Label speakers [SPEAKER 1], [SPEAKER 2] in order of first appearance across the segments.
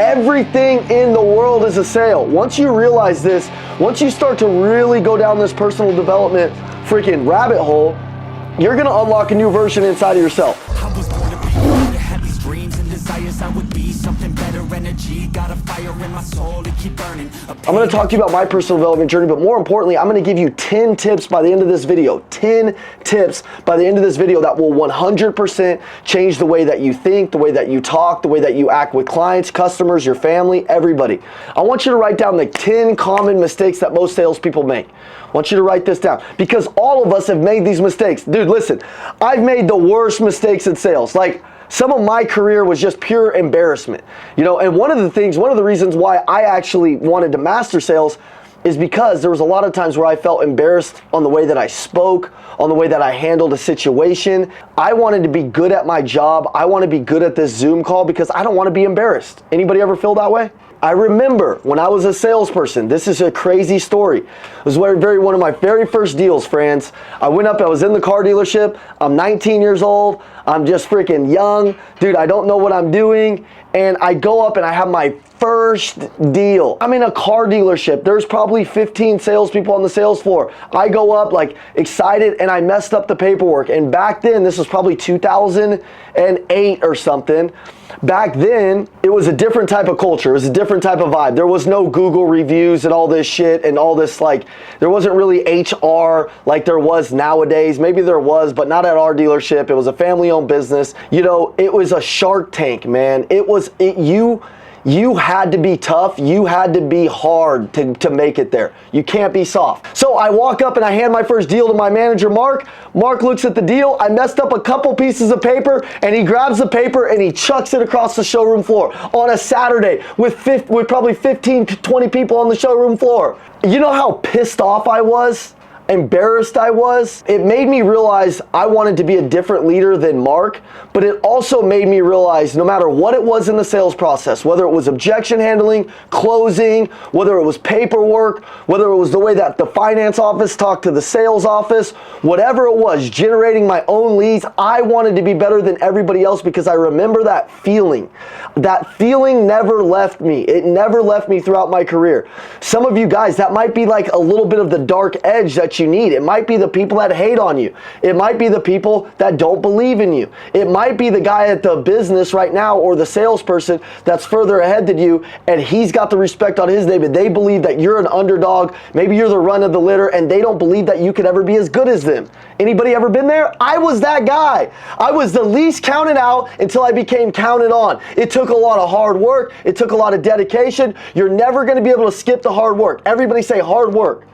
[SPEAKER 1] Everything in the world is a sale. Once you realize this, once you start to really go down this personal development freaking rabbit hole, you're gonna unlock a new version inside of yourself.
[SPEAKER 2] I was born to be good, I had these dreams and desires. I would be something better, energy, got a fire in my soul to keep burning.
[SPEAKER 1] I'm gonna talk to you about my personal development journey, but more importantly, I'm gonna give you 10 tips by the end of this video. 10 tips by the end of this video that will 100% change the way that you think, the way that you talk, the way that you act with clients, customers, your family, everybody. I want you to write down the 10 common mistakes that most salespeople make. I want you to write this down because all of us have made these mistakes. Dude, listen, I've made the worst mistakes in sales. Like, some of my career was just pure embarrassment. You know, and one of the reasons why I actually wanted to master sales is because there was a lot of times where I felt embarrassed on the way that I spoke, on the way that I handled a situation. I wanted to be good at my job. I want to be good at this Zoom call because I don't want to be embarrassed. Anybody ever feel that way? I remember when I was a salesperson, this is a crazy story. It was one of my very first deals, friends. I went up, I was in the car dealership. I'm 19 years old. I'm just freaking young. Dude, I don't know what I'm doing. And I go up and I have my first deal. I'm in a car dealership. There's probably 15 salespeople on the sales floor. I go up like excited and I messed up the paperwork. And back then, this was probably 2008 or something. Back then, it was a different type of culture. It was a different type of vibe. There was no Google reviews and all this shit and all this, like, there wasn't really HR like there was nowadays. Maybe there was, but not at our dealership. It was a family-owned business. You know, it was a Shark Tank, man. You had to be tough. You had to be hard to make it there. You can't be soft. So I walk up and I hand my first deal to my manager, Mark. Mark looks at the deal. I messed up a couple pieces of paper and he grabs the paper and he chucks it across the showroom floor on a Saturday with probably 15 to 20 people on the showroom floor. You know how pissed off I was? Embarrassed I was? It made me realize I wanted to be a different leader than Mark, but it also made me realize no matter what it was in the sales process, whether it was objection handling, closing, whether it was paperwork, whether it was the way that the finance office talked to the sales office, whatever it was, generating my own leads, I wanted to be better than everybody else because I remember that feeling. That feeling never left me. It never left me throughout my career. Some of you guys, that might be like a little bit of the dark edge that you need. It might be the people that hate on you. It might be the people that don't believe in you. It might be the guy at the business right now or the salesperson that's further ahead than you and he's got the respect on his name, but they believe that you're an underdog. Maybe you're the run of the litter and they don't believe that you could ever be as good as them. Anybody ever been there? I was that guy. I was the least counted out until I became counted on. It took a lot of hard work. It took a lot of dedication. You're never going to be able to skip the hard work. Everybody say hard work.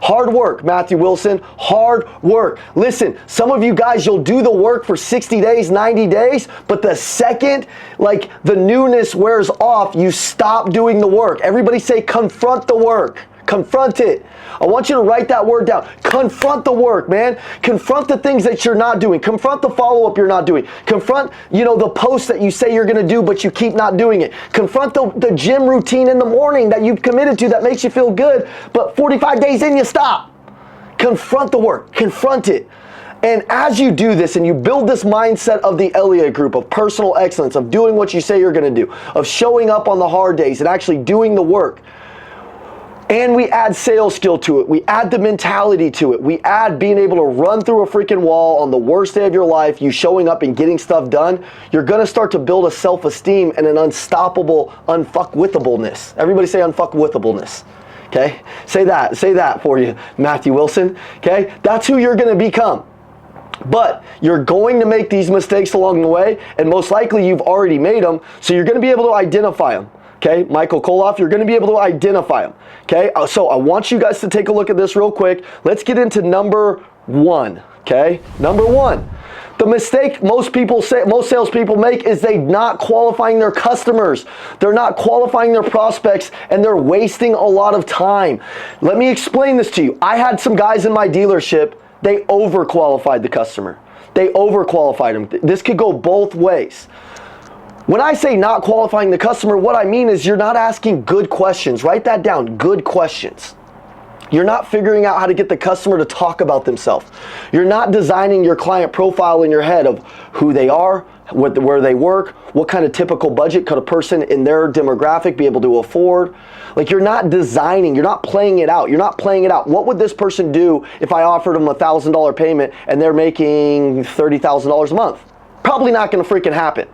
[SPEAKER 1] Hard work, Matthew Wilson, hard work. Listen, some of you guys, you'll do the work for 60 days, 90 days, but the second, like, the newness wears off, you stop doing the work. Everybody say confront the work. Confront it. I want you to write that word down. Confront the work, man. Confront the things that you're not doing. Confront the follow-up you're not doing. Confront, the post that you say you're going to do, but you keep not doing it. Confront the gym routine in the morning that you've committed to that makes you feel good, but 45 days in, you stop. Confront the work. Confront it. And as you do this and you build this mindset of the Elliott group, of personal excellence, of doing what you say you're going to do, of showing up on the hard days and actually doing the work, and we add sales skill to it. We add the mentality to it. We add being able to run through a freaking wall on the worst day of your life, you showing up and getting stuff done. You're going to start to build a self-esteem and an unstoppable unfuckwithableness. Everybody say unfuckwithableness. Okay? Say that for you, Matthew Wilson. Okay? That's who you're going to become. But you're going to make these mistakes along the way, and most likely you've already made them, so you're going to be able to identify them. Okay, Michael Koloff, you're going to be able to identify them. Okay, so I want you guys to take a look at this real quick. Let's get into number one. Okay, number one. The mistake most salespeople make is they not qualifying their customers. They're not qualifying their prospects and they're wasting a lot of time. Let me explain this to you. I had some guys in my dealership, they overqualified the customer. They overqualified them. This could go both ways. When I say not qualifying the customer, what I mean is you're not asking good questions. Write that down, good questions. You're not figuring out how to get the customer to talk about themselves. You're not designing your client profile in your head of who they are, where they work, what kind of typical budget could a person in their demographic be able to afford. Like, you're not designing, you're not playing it out. You're not playing it out. What would this person do if I offered them a $1,000 payment and they're making $30,000 a month? Probably not gonna freaking happen.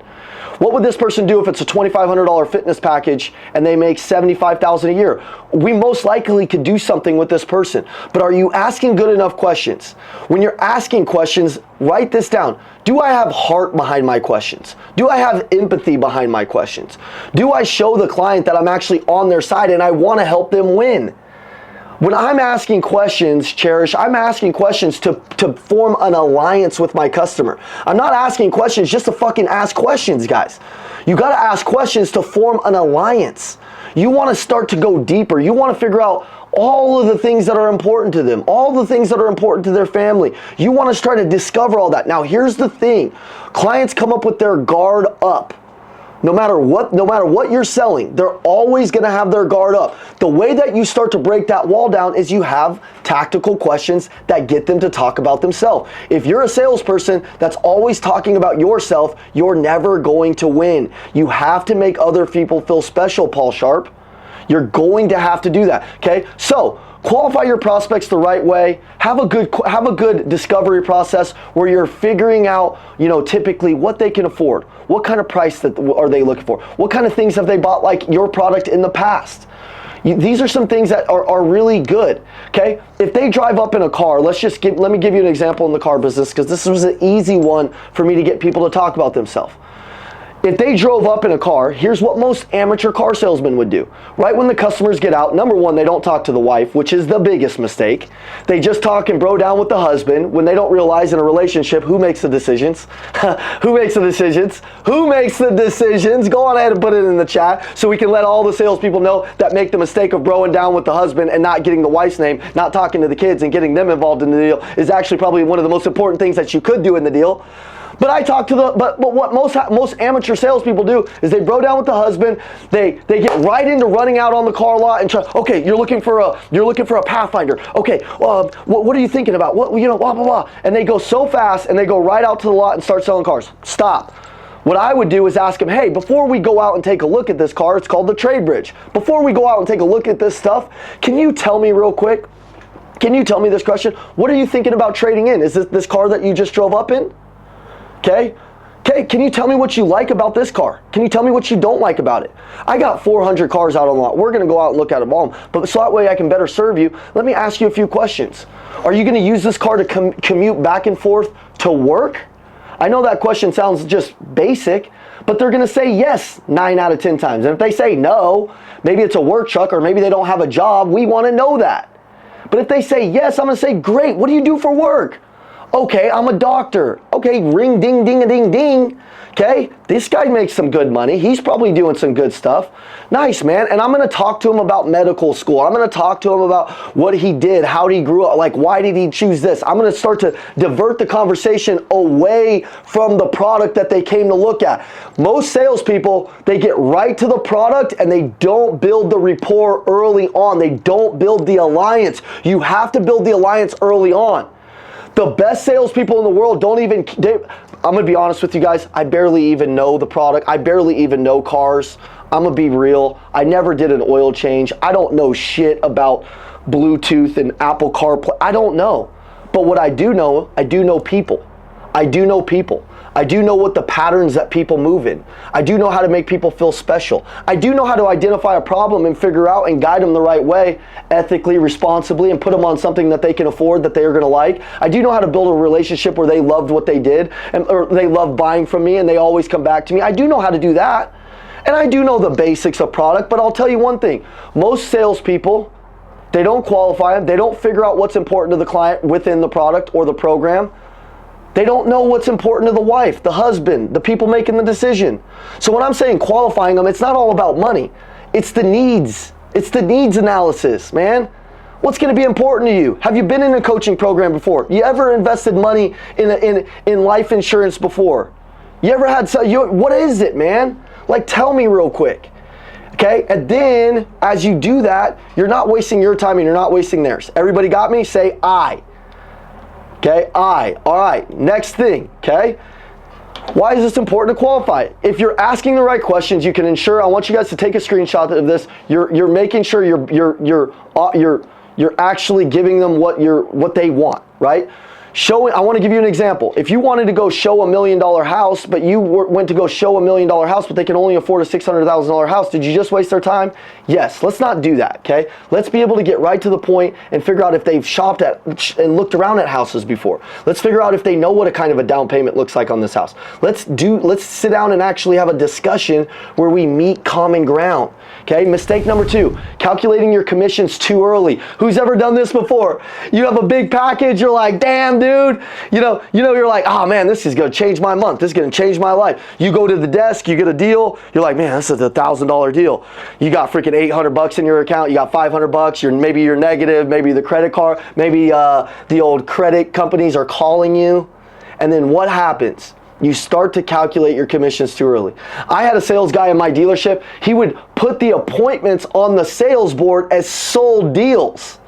[SPEAKER 1] What would this person do if it's a $2,500 fitness package and they make $75,000 a year? We most likely could do something with this person. But are you asking good enough questions? When you're asking questions, write this down. Do I have heart behind my questions? Do I have empathy behind my questions? Do I show the client that I'm actually on their side and I want to help them win? When I'm asking questions, Cherish, I'm asking questions to form an alliance with my customer. I'm not asking questions just to fucking ask questions, guys. You gotta ask questions to form an alliance. You wanna start to go deeper. You wanna figure out all of the things that are important to them, all the things that are important to their family. You wanna start to discover all that. Now, here's the thing. Clients come up with their guard up. No matter what you're selling, they're always gonna have their guard up. The way that you start to break that wall down is you have tactical questions that get them to talk about themselves. If you're a salesperson that's always talking about yourself, you're never going to win. You have to make other people feel special, Paul Sharp. You're going to have to do that, okay? So, qualify your prospects the right way. Have a good discovery process where you're figuring out, typically what they can afford. What kind of price are they looking for? What kind of things have they bought like your product in the past? These are some things that are really good, okay? If they drive up in a car, let me give you an example in the car business, because this was an easy one for me to get people to talk about themselves. If they drove up in a car, here's what most amateur car salesmen would do. Right when the customers get out, number one, they don't talk to the wife, which is the biggest mistake. They just talk and bro down with the husband when they don't realize in a relationship who makes the decisions. Who makes the decisions? Who makes the decisions? Go on ahead and put it in the chat so we can let all the salespeople know that make the mistake of broing down with the husband and not getting the wife's name, not talking to the kids and getting them involved in the deal is actually probably one of the most important things that you could do in the deal. But I talk to but what most amateur salespeople do is they bro down with the husband. They get right into running out on the car lot and try. Okay, you're looking for a Pathfinder. Okay, what are you thinking about? Blah blah blah. And they go so fast and they go right out to the lot and start selling cars. Stop. What I would do is ask them, hey, before we go out and take a look at this car, it's called the trade bridge. Before we go out and take a look at this stuff, can you tell me real quick? Can you tell me this question? What are you thinking about trading in? Is this car that you just drove up in? Okay, can you tell me what you like about this car? Can you tell me what you don't like about it? I got 400 cars out on the lot. We're going to go out and look at them all. But so that way I can better serve you, let me ask you a few questions. Are you going to use this car to commute back and forth to work? I know that question sounds just basic, but they're going to say yes 9 out of 10 times. And if they say no, maybe it's a work truck or maybe they don't have a job. We want to know that. But if they say yes, I'm going to say, great, what do you do for work? Okay, I'm a doctor. Okay, ring, ding, ding, a ding, ding. Okay, this guy makes some good money. He's probably doing some good stuff. Nice, man. And I'm going to talk to him about medical school. I'm going to talk to him about what he did, how he grew up, like why did he choose this? I'm going to start to divert the conversation away from the product that they came to look at. Most salespeople, they get right to the product and they don't build the rapport early on. They don't build the alliance. You have to build the alliance early on. The best salespeople in the world I'm going to be honest with you guys, I barely even know the product. I barely even know cars. I'm going to be real. I never did an oil change. I don't know shit about Bluetooth and Apple CarPlay. I don't know. But what I do know people. I do know people. I do know what the patterns that people move in. I do know how to make people feel special. I do know how to identify a problem and figure out and guide them the right way, ethically, responsibly, and put them on something that they can afford, that they are going to like. I do know how to build a relationship where they loved what they did, or they love buying from me and they always come back to me. I do know how to do that. And I do know the basics of product, but I'll tell you one thing. Most salespeople, they don't qualify them. They don't figure out what's important to the client within the product or the program. They don't know what's important to the wife, the husband, the people making the decision. So when I'm saying qualifying them, it's not all about money. It's the needs. It's the needs analysis, man. What's going to be important to you? Have you been in a coaching program before? You ever invested money in life insurance before? You ever had, what is it, man? Like, tell me real quick. Okay, and then as you do that, you're not wasting your time and you're not wasting theirs. Everybody got me? Say I. Okay, I. All right, next thing, okay? Why is this important to qualify? If you're asking the right questions, you can ensure, I want you guys to take a screenshot of this, you're making sure you're actually giving them what they want, right? I want to give you an example. If you wanted to go show $1 million house, but you went to go show $1 million house, but they can only afford a $600,000 house, did you just waste their time? Yes, let's not do that, okay? Let's be able to get right to the point and figure out if they've shopped at and looked around at houses before. Let's figure out if they know what a kind of a down payment looks like on this house. Let's sit down and actually have a discussion where we meet common ground. Okay, mistake number 2, calculating your commissions too early. Who's ever done this before? You have a big package, you're like, damn dude, you're like, oh man, this is gonna change my month, this is gonna change my life. You go to the desk, you get a deal, you're like, man, this is a $1,000 deal. You got freaking $800 in your account, you got $500, maybe you're negative, maybe the credit card, maybe the old credit companies are calling you, and then what happens? You start to calculate your commissions too early. I had a sales guy in my dealership. He would put the appointments on the sales board as sold deals.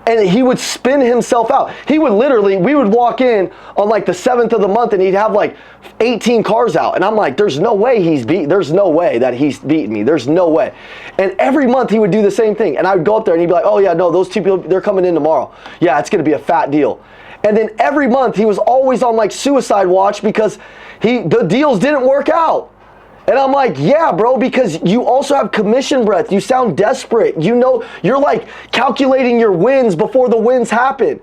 [SPEAKER 1] And he would spin himself out. He would literally, we would walk in on like the 7th of the month and he'd have like 18 cars out. And I'm like, there's no way there's no way that he's beating me. There's no way. And every month he would do the same thing. And I would go up there and he'd be like, oh yeah, no, those 2 people, they're coming in tomorrow. Yeah, it's gonna be a fat deal. And then every month he was always on like suicide watch because the deals didn't work out. And I'm like, yeah, bro, because you also have commission breath. You sound desperate. You're like calculating your wins before the wins happen.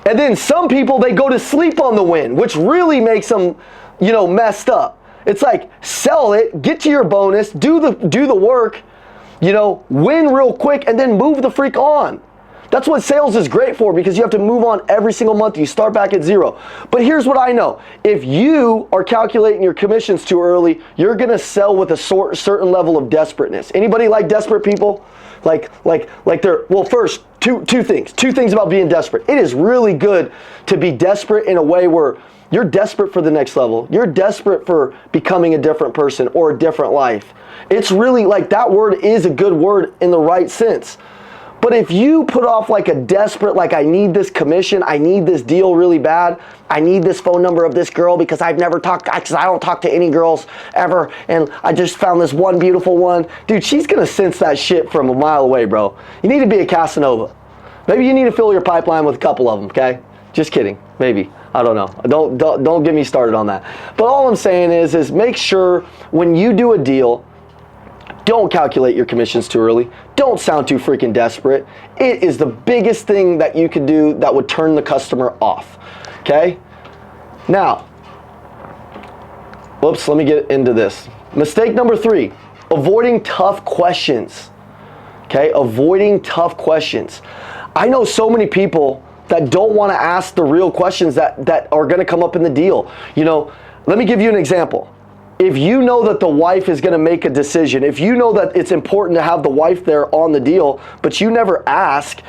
[SPEAKER 1] And then some people, they go to sleep on the win, which really makes them, messed up. It's like, sell it, get to your bonus, do the work, win real quick, and then move the freak on. That's what sales is great for, because you have to move on every single month. You start back at 0. But here's what I know. If you are calculating your commissions too early, you're going to sell with a certain level of desperateness. Anybody like desperate people? Like they're, well, first, two things. 2 things about being desperate. It is really good to be desperate in a way where you're desperate for the next level. You're desperate for becoming a different person or a different life. It's really like that word is a good word in the right sense. But if you put off like a desperate, like I need this commission, I need this deal really bad, I need this phone number of this girl because I don't talk to any girls ever, and I just found this one beautiful one. Dude, she's gonna sense that shit from a mile away, bro. You need to be a Casanova. Maybe you need to fill your pipeline with a couple of them, okay? Just kidding, maybe. I don't know. Don't get me started on that. But all I'm saying is make sure when you do a deal, don't calculate your commissions too early. Don't sound too freaking desperate. It is the biggest thing that you can do that would turn the customer off. Okay? Now, whoops, let me get into this. Mistake number 3, avoiding tough questions. Okay? Avoiding tough questions. I know so many people that don't want to ask the real questions that are going to come up in the deal. Let me give you an example. If you know that the wife is going to make a decision, if you know that it's important to have the wife there on the deal, but you never ask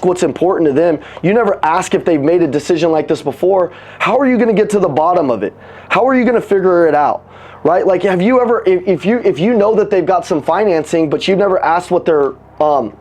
[SPEAKER 1] what's important to them, you never ask if they've made a decision like this before, how are you going to get to the bottom of it? How are you going to figure it out? Right? Like, have you ever, if you know that they've got some financing, but you've never asked what their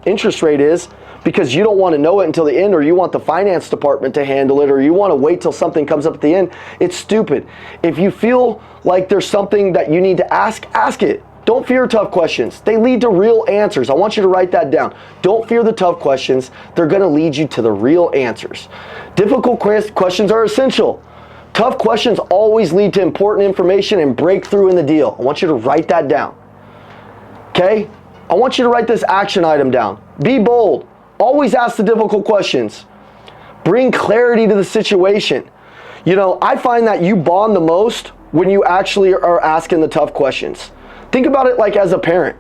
[SPEAKER 1] interest rate is, because you don't want to know it until the end, or you want the finance department to handle it, or you want to wait till something comes up at the end, it's stupid. If you feel like there's something that you need to ask it. Don't fear tough questions. They lead to real answers. I want you to write that down. Don't fear the tough questions. They're going to lead you to the real answers. Difficult questions are essential. Tough questions always lead to important information and breakthrough in the deal. I want you to write that down. Okay? I want you to write this action item down. Be bold. Always ask the difficult questions. Bring clarity to the situation. I find that you bond the most when you actually are asking the tough questions. Think about it like as a parent.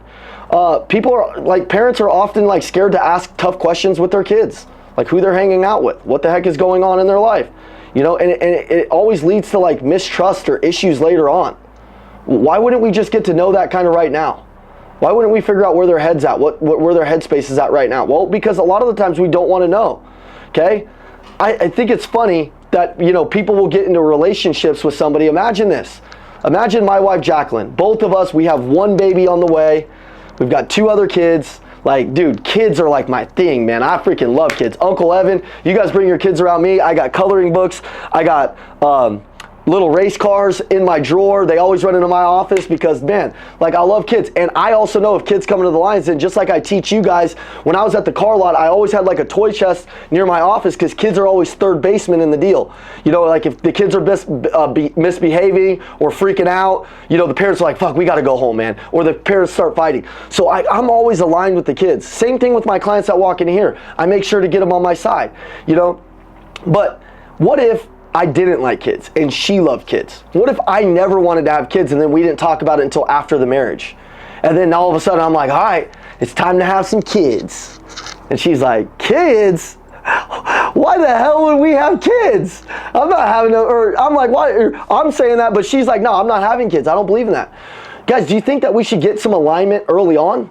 [SPEAKER 1] Parents are often scared to ask tough questions with their kids, like who they're hanging out with, what the heck is going on in their life, and it always leads to mistrust or issues later on. Why wouldn't we just get to know that kind of right now? Why wouldn't we figure out where their head's at, where their headspace is at right now? Well, because a lot of the times we don't want to know. Okay, I think it's funny that people will get into relationships with somebody. Imagine this. Imagine my wife Jacqueline. Both of us, we have one baby on the way. We've got 2 other kids. Like, dude, kids are like my thing, man. I freaking love kids. Uncle Evan, you guys bring your kids around me. I got coloring books. I got little race cars in my drawer. They always run into my office because, man, like, I love kids. And I also know if kids come into the Lions Den, just like I teach you guys, when I was at the car lot, I always had like a toy chest near my office because kids are always third baseman in the deal. You know, like if the kids are misbehaving or freaking out, you know, the parents are like, fuck, we got to go home, man. Or the parents start fighting. So I'm always aligned with the kids. Same thing with my clients that walk in here. I make sure to get them on my side, you know. But what if I didn't like kids and she loved kids? What if I never wanted to have kids and then we didn't talk about it until after the marriage? And then all of a sudden I'm like, all right, it's time to have some kids. And she's like, kids? Why the hell would we have kids? I'm not having them. Or I'm like, why? I'm saying that, but she's like, no, I'm not having kids. I don't believe in that. Guys, do you think that we should get some alignment early on?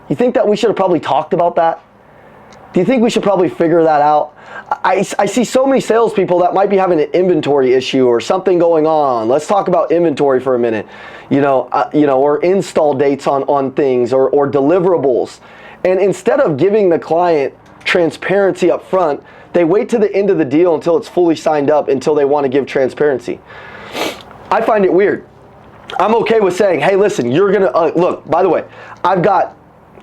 [SPEAKER 1] You think that we should have probably talked about that? Do you think we should probably figure that out? I see so many salespeople that might be having an inventory issue or something going on. Let's talk about inventory for a minute, or install dates on things or deliverables. And instead of giving the client transparency up front, they wait to the end of the deal until it's fully signed up until they want to give transparency. I find it weird. I'm okay with saying, hey, listen, you're going to, look, by the way, I've got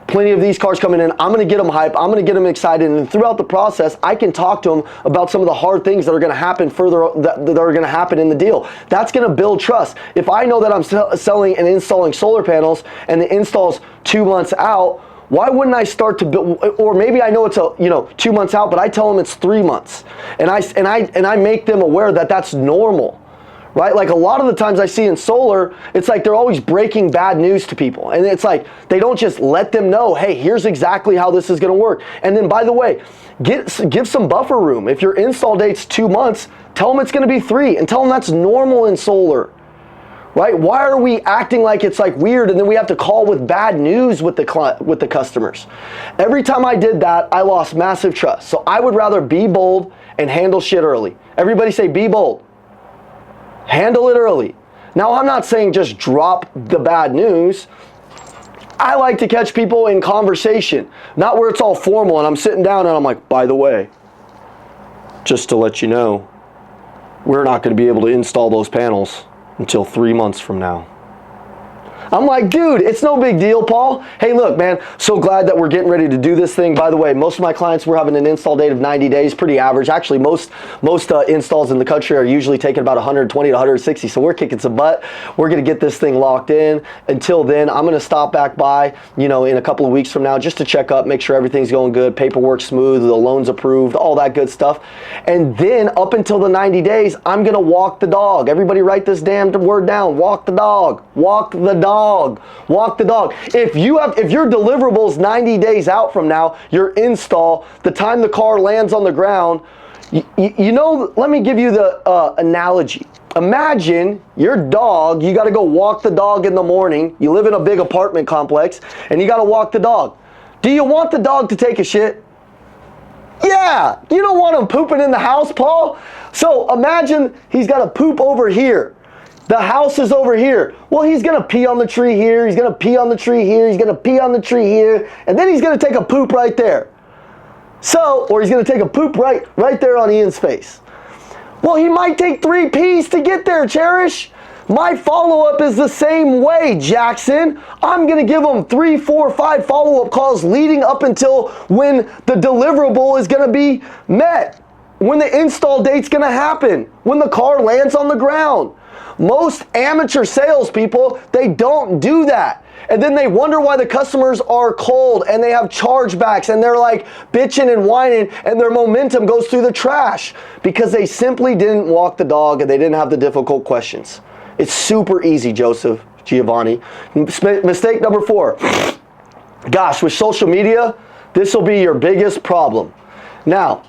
[SPEAKER 1] plenty of these cars coming in. I'm going to get them hype. I'm going to get them excited. And throughout the process, I can talk to them about some of the hard things that are going to happen further, that are going to happen in the deal. That's going to build trust. If I know that I'm selling and installing solar panels and the install's 2 months out, why wouldn't I start to build? Or maybe I know it's 2 months out, but I tell them it's 3 months, and I make them aware that that's normal. Right? Like a lot of the times I see in solar, it's like they're always breaking bad news to people. And it's like they don't just let them know, hey, here's exactly how this is going to work. And then, by the way, give some buffer room. If your install date's 2 months, tell them it's going to be 3 and tell them that's normal in solar. Right? Why are we acting like it's like weird and then we have to call with bad news with the customers? Every time I did that, I lost massive trust. So I would rather be bold and handle shit early. Everybody say be bold. Handle it early. Now, I'm not saying just drop the bad news. I like to catch people in conversation, not where it's all formal and I'm sitting down and I'm like, by the way, just to let you know, we're not going to be able to install those panels until 3 months from now. I'm like, dude, it's no big deal, Paul. Hey, look, man, so glad that we're getting ready to do this thing. By the way, most of my clients, we're having an install date of 90 days, pretty average. Actually, most installs in the country are usually taking about 120 to 160, so we're kicking some butt. We're going to get this thing locked in. Until then, I'm going to stop back by, in a couple of weeks from now just to check up, make sure everything's going good, paperwork smooth, the loan's approved, all that good stuff. And then up until the 90 days, I'm going to walk the dog. Everybody write this damn word down. Walk the dog. Walk the dog. Walk the dog. If your deliverables 90 days out from now, your install, the time the car lands on the ground, let me give you the analogy. Imagine your dog, you got to go walk the dog in the morning. You live in a big apartment complex and you got to walk the dog. Do you want the dog to take a shit? Yeah, you don't want him pooping in the house, Paul. So imagine he's got to poop over here. The house is over here. Well, he's going to pee on the tree here. He's going to pee on the tree here. He's going to pee on the tree here. And then he's going to take a poop right there. Or he's going to take a poop right there on Ian's face. Well, he might take 3 pees to get there, Cherish. My follow-up is the same way, Jackson. I'm going to give him 3, 4, 5 follow-up calls leading up until when the deliverable is going to be met. When the install date's going to happen. When the car lands on the ground. Most amateur salespeople, they don't do that. And then they wonder why the customers are cold and they have chargebacks and they're like bitching and whining and their momentum goes through the trash because they simply didn't walk the dog and they didn't have the difficult questions. It's super easy, Joseph Giovanni. Mistake number 4. Gosh, with social media, this will be your biggest problem. Now,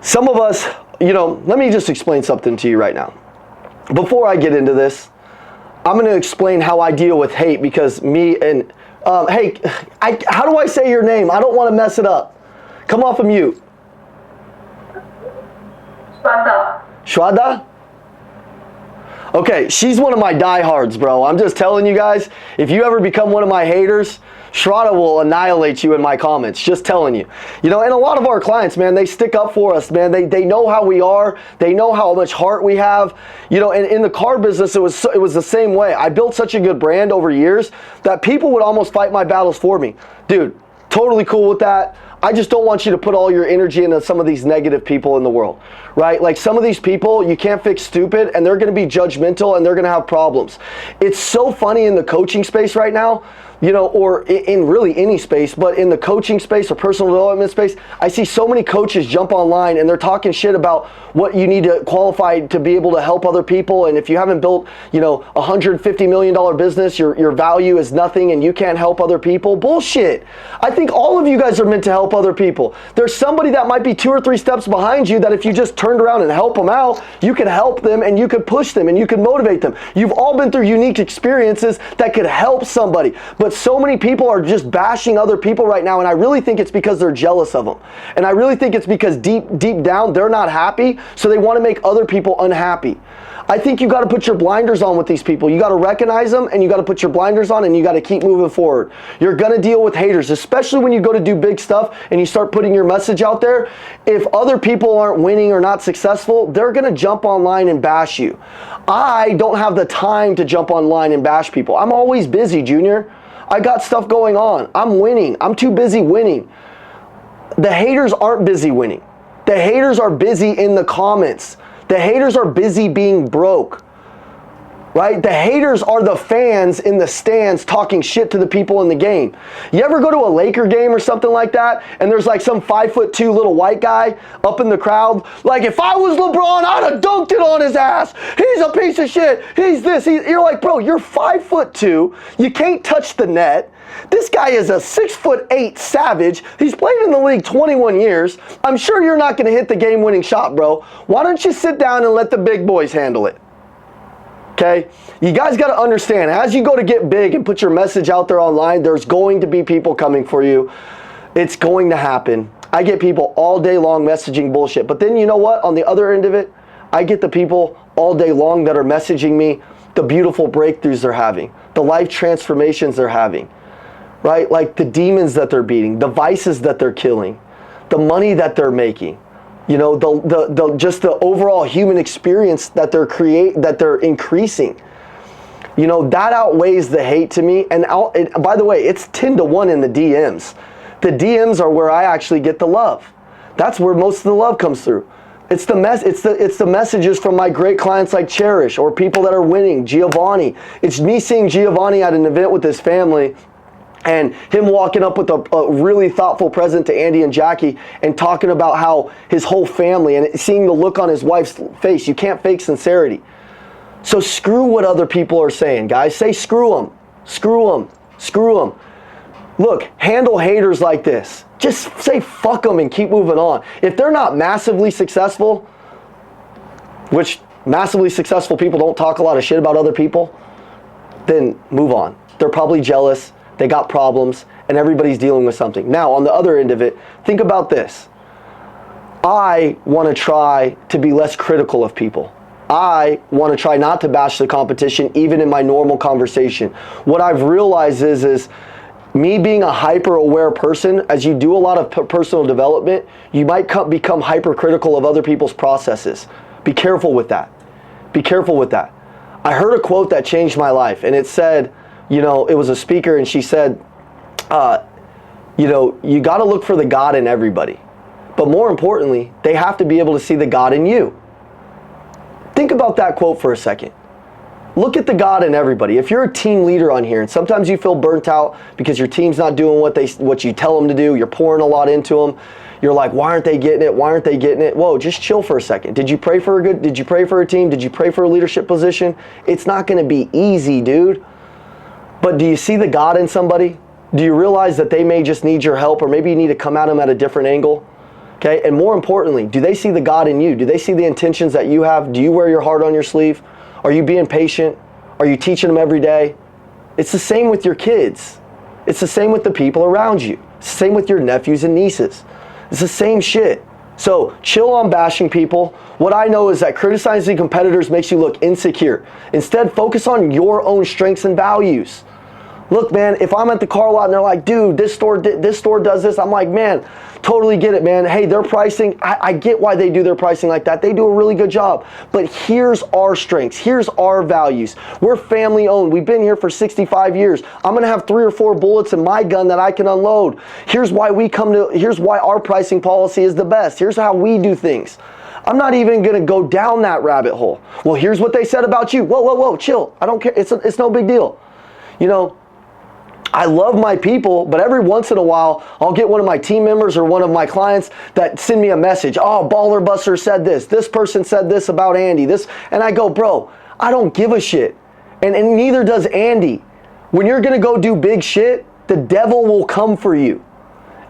[SPEAKER 1] some of us, let me just explain something to you right now. Before I get into this, I'm going to explain how I deal with hate because hey, how do I say your name? I don't want to mess it up. Come off of mute.
[SPEAKER 3] Shwada.
[SPEAKER 1] Shwada? Okay, she's one of my diehards, bro. I'm just telling you guys, if you ever become one of my haters, Shraddha will annihilate you in my comments, just telling you. You know, and a lot of our clients, man, they stick up for us, man. They know how we are. They know how much heart we have. You know, and in the car business, it was the same way. I built such a good brand over years that people would almost fight my battles for me. Dude, totally cool with that. I just don't want you to put all your energy into some of these negative people in the world, right? Like some of these people, you can't fix stupid, and they're going to be judgmental and they're going to have problems. It's so funny in the coaching space right now, you know, or in really any space, but in the coaching space or personal development space, I see so many coaches jump online and they're talking shit about what you need to qualify to be able to help other people. And if you haven't built, you know, a $150 million business, your value is nothing and you can't help other people. Bullshit. I think all of you guys are meant to help other people. There's somebody that might be 2 or 3 steps behind you that if you just turned around and help them out, you could help them and you could push them and you could motivate them. You've all been through unique experiences that could help somebody. But so many people are just bashing other people right now, and I really think it's because they're jealous of them. And I really think it's because deep down they're not happy, so they want to make other people unhappy. I think you got to put your blinders on with these people. You got to recognize them and you got to put your blinders on and you got to keep moving forward. You're going to deal with haters, especially when you go to do big stuff and you start putting your message out there. If other people aren't winning or not successful, they're going to jump online and bash you. I don't have the time to jump online and bash people. I'm always busy, Junior. I got stuff going on. I'm winning. I'm too busy winning. The haters aren't busy winning. The haters are busy in the comments. The haters are busy being broke, right? The haters are the fans in the stands talking shit to the people in the game. You ever go to a Laker game or something like that, and there's like some 5'2" little white guy up in the crowd? Like, if I was LeBron, I'd have dunked it on his ass. He's a piece of shit. He's this. You're like, bro, you're 5'2". You can't touch the net. This guy is a 6'8" savage. He's played in the league 21 years. I'm sure you're not going to hit the game-winning shot, bro. Why don't you sit down and let the big boys handle it? Okay? You guys got to understand, as you go to get big and put your message out there online, there's going to be people coming for you. It's going to happen. I get people all day long messaging bullshit. But then you know what? On the other end of it, I get the people all day long that are messaging me the beautiful breakthroughs they're having, the life transformations they're having. Right? Like the demons that they're beating, the vices that they're killing, the money that they're making, you know, just the overall human experience that they're increasing. You know, that outweighs the hate to me. And by the way, it's 10-to-1 in the DMs. The DMs are where I actually get the love. That's where most of the love comes through. It's the messages from my great clients like Cherish or people that are winning, Giovanni. It's me seeing Giovanni at an event with his family and him walking up with a really thoughtful present to Andy and Jackie and talking about how his whole family and seeing the look on his wife's face. You can't fake sincerity. So screw what other people are saying, guys. Say screw them. Screw them. Screw them. Look, handle haters like this. Just say fuck them and keep moving on. If they're not massively successful, which massively successful people don't talk a lot of shit about other people, then move on. They're probably jealous. They got problems, and everybody's dealing with something. Now, on the other end of it, think about this. I want to try to be less critical of people. I want to try not to bash the competition, even in my normal conversation. What I've realized is me being a hyper-aware person, as you do a lot of personal development, you might become hypercritical of other people's processes. Be careful with that. Be careful with that. I heard a quote that changed my life, and it said, you know, it was a speaker, and she said, you know, you got to look for the God in everybody. But more importantly, they have to be able to see the God in you. Think about that quote for a second. Look at the God in everybody. If you're a team leader on here, and sometimes you feel burnt out because your team's not doing what you tell them to do, you're pouring a lot into them, you're like, why aren't they getting it? Why aren't they getting it? Whoa, just chill for a second. Did you pray for a team? Did you pray for a leadership position? It's not going to be easy, dude. But do you see the God in somebody? Do you realize that they may just need your help, or maybe you need to come at them at a different angle? Okay, and more importantly, do they see the God in you? Do they see the intentions that you have? Do you wear your heart on your sleeve? Are you being patient? Are you teaching them every day? It's the same with your kids. It's the same with the people around you. It's the same with your nephews and nieces. It's the same shit. So chill on bashing people. What I know is that criticizing competitors makes you look insecure. Instead, focus on your own strengths and values. Look, man, if I'm at the car lot and they're like, dude, this store does this, I'm like, man, totally get it, man. Hey, their pricing, I get why they do their pricing like that. They do a really good job. But here's our strengths. Here's our values. We're family owned. We've been here for 65 years. I'm going to have 3 or 4 bullets in my gun that I can unload. Here's why our pricing policy is the best. Here's how we do things. I'm not even going to go down that rabbit hole. Well, here's what they said about you. Whoa, chill. I don't care. It's no big deal. You know, I love my people, but every once in a while, I'll get one of my team members or one of my clients that send me a message. Oh, Baller Buster said this. This person said this about Andy. And I go, bro, I don't give a shit. And neither does Andy. When you're going to go do big shit, the devil will come for you.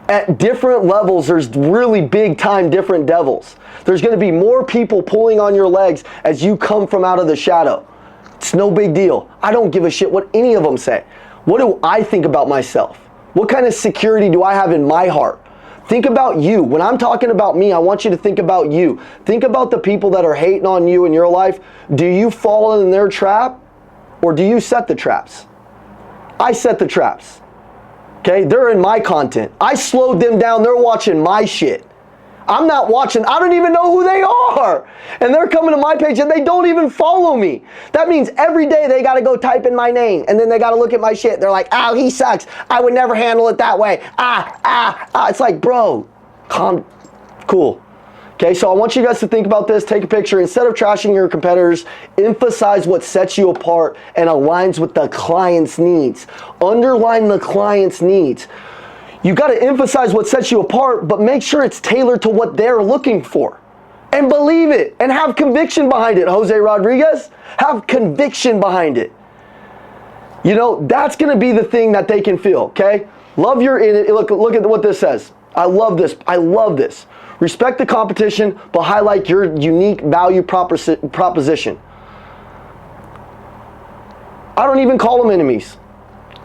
[SPEAKER 1] At different levels, there's really big time different devils. There's going to be more people pulling on your legs as you come from out of the shadow. It's no big deal. I don't give a shit what any of them say. What do I think about myself? What kind of security do I have in my heart? Think about you. When I'm talking about me, I want you to think about you. Think about the people that are hating on you in your life. Do you fall in their trap or do you set the traps? I set the traps. Okay, they're in my content. I slowed them down. They're watching my shit. I'm not watching. I don't even know who they are. And they're coming to my page and they don't even follow me. That means every day they got to go type in my name and then they got to look at my shit. They're like, oh, he sucks. I would never handle it that way. It's like, bro, cool. Okay, so I want you guys to think about this. Take a picture. Instead of trashing your competitors, emphasize what sets you apart and aligns with the client's needs. Underline the client's needs. You got to emphasize what sets you apart, but make sure it's tailored to what they're looking for. And believe it and have conviction behind it, Jose Rodriguez. Have conviction behind it. You know, that's going to be the thing that they can feel, okay? Love your, look at what this says. I love this. I love this. Respect the competition, but highlight your unique value proposition. I don't even call them enemies.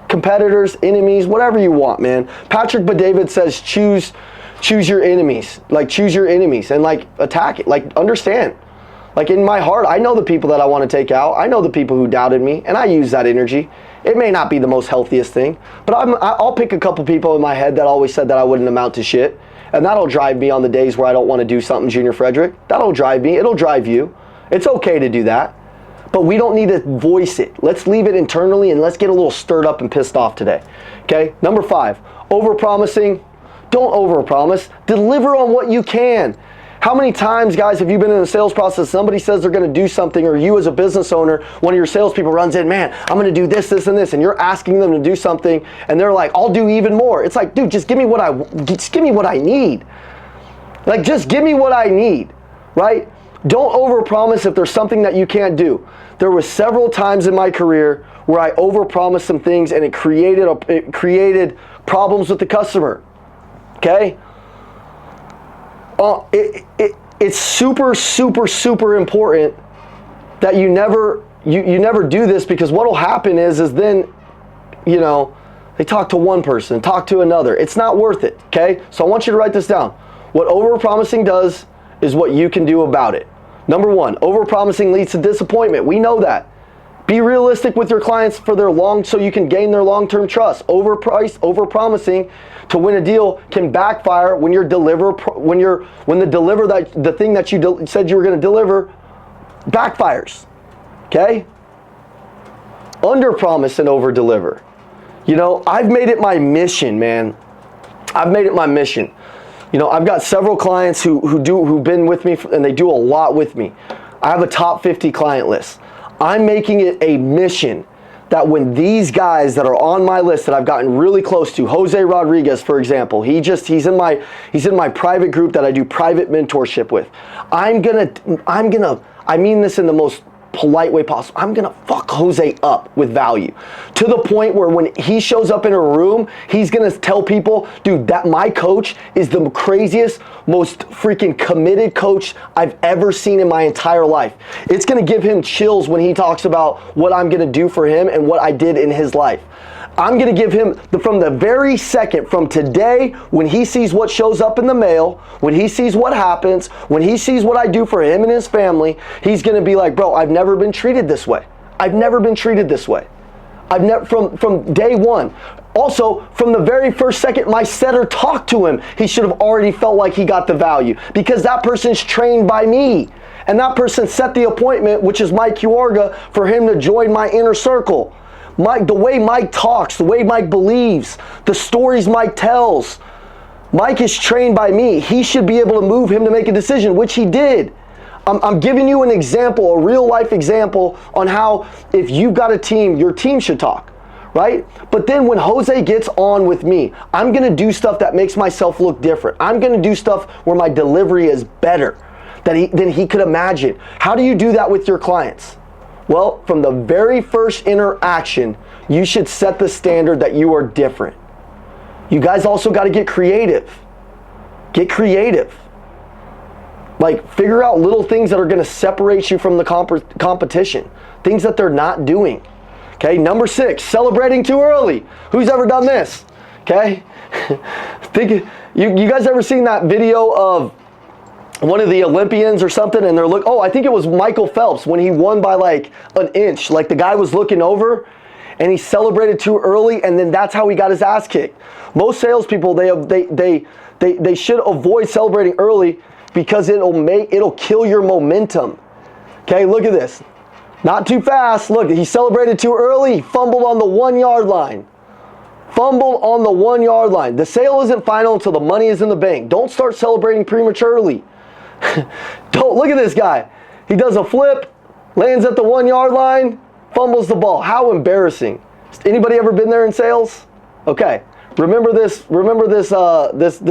[SPEAKER 1] Competitors, enemies, whatever you want, man. Patrick David says choose your enemies. Like choose your enemies and like attack it. Like understand. Like in my heart, I know the people that I want to take out. I know the people who doubted me and I use that energy. It may not be the most healthiest thing, but I'll pick a couple people in my head that always said that I wouldn't amount to shit. And that'll drive me on the days where I don't want to do something, Junior Frederick. That'll drive me. It'll drive you. It's okay to do that. But we don't need to voice it. Let's leave it internally and let's get a little stirred up and pissed off today. Okay? Number 5, overpromising. Don't overpromise. Deliver on what you can. How many times, guys, have you been in the sales process, somebody says they're going to do something, or you as a business owner, one of your salespeople runs in, man, I'm going to do this, this, and this, and you're asking them to do something, and they're like, I'll do even more. It's like, dude, just give me what I need. Like, just give me what I need, right? Don't overpromise if there's something that you can't do. There was several times in my career where I overpromised some things and it created problems with the customer. Okay? It's super, super, super important that you never do this, because what will happen is then, you know, they talk to one person, talk to another. It's not worth it. Okay? So I want you to write this down. What overpromising does is what you can do about it. Number 1, overpromising leads to disappointment. We know that. Be realistic with your clients so you can gain their long-term trust. Overpromising to win a deal can backfire when the thing that you said you were going to deliver backfires. Okay? Underpromise and overdeliver. You know, I've made it my mission, man. I've made it my mission. You know, I've got several clients who've been with me and they do a lot with me. I have a top 50 client list. I'm making it a mission that when these guys that are on my list that I've gotten really close to, Jose Rodriguez, for example, he's in my private group that I do private mentorship with. I mean this in the most polite way possible. I'm gonna fuck Jose up with value to the point where when he shows up in a room, he's gonna tell people, dude, that my coach is the craziest, most freaking committed coach I've ever seen in my entire life. It's gonna give him chills when he talks about what I'm gonna do for him and what I did in his life. I'm going to give him, from the very second, from today, when he sees what shows up in the mail, when he sees what happens, when he sees what I do for him and his family, he's going to be like, bro, I've never been treated this way. I've never been treated this way. I've never, from day one. Also, from the very first second my setter talked to him, he should have already felt like he got the value, because that person's trained by me. And that person set the appointment, which is Mike Huarga, for him to join my inner circle. The way Mike talks, the way Mike believes, the stories Mike tells. Mike is trained by me. He should be able to move him to make a decision, which he did. I'm giving you an example, a real life example on how if you've got a team, your team should talk, right? But then when Jose gets on with me, I'm going to do stuff that makes myself look different. I'm going to do stuff where my delivery is better than he could imagine. How do you do that with your clients? Well, from the very first interaction, you should set the standard that you are different. You guys also got to get creative. Get creative. Like, figure out little things that are going to separate you from the competition. Things that they're not doing. Okay, number 6, celebrating too early. Who's ever done this? Okay? You guys ever seen that video of one of the Olympians or something, and they're I think it was Michael Phelps when he won by like an inch. Like, the guy was looking over and he celebrated too early, and then that's how he got his ass kicked. Most salespeople, they should avoid celebrating early, because it'll kill your momentum. Okay, look at this. Not too fast. Look, he celebrated too early. He fumbled on the 1-yard line. Fumbled on the 1-yard line. The sale isn't final until the money is in the bank. Don't start celebrating prematurely. Don't look at this guy. He does a flip, lands at the 1-yard line, fumbles the ball. How embarrassing. Anybody ever been there in sales? Okay. Remember this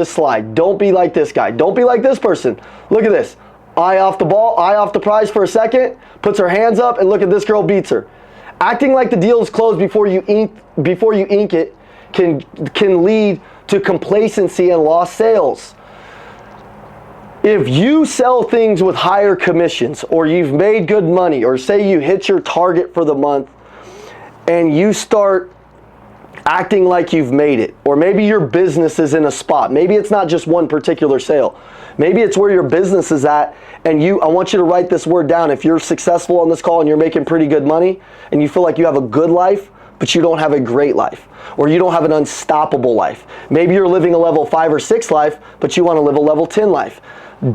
[SPEAKER 1] slide. Don't be like this guy. Don't be like this person. Look at this. Eye off the ball, eye off the prize for a second, puts her hands up, and look at this girl beats her. Acting like the deal is closed before you ink it can lead to complacency and lost sales. If you sell things with higher commissions, or you've made good money, or say you hit your target for the month, and you start acting like you've made it, or maybe your business is in a spot. Maybe it's not just one particular sale. Maybe it's where your business is at, and I want you to write this word down. If you're successful on this call and you're making pretty good money, and you feel like you have a good life, but you don't have a great life, or you don't have an unstoppable life. Maybe you're living a level 5 or 6 life, but you want to live a level 10 life.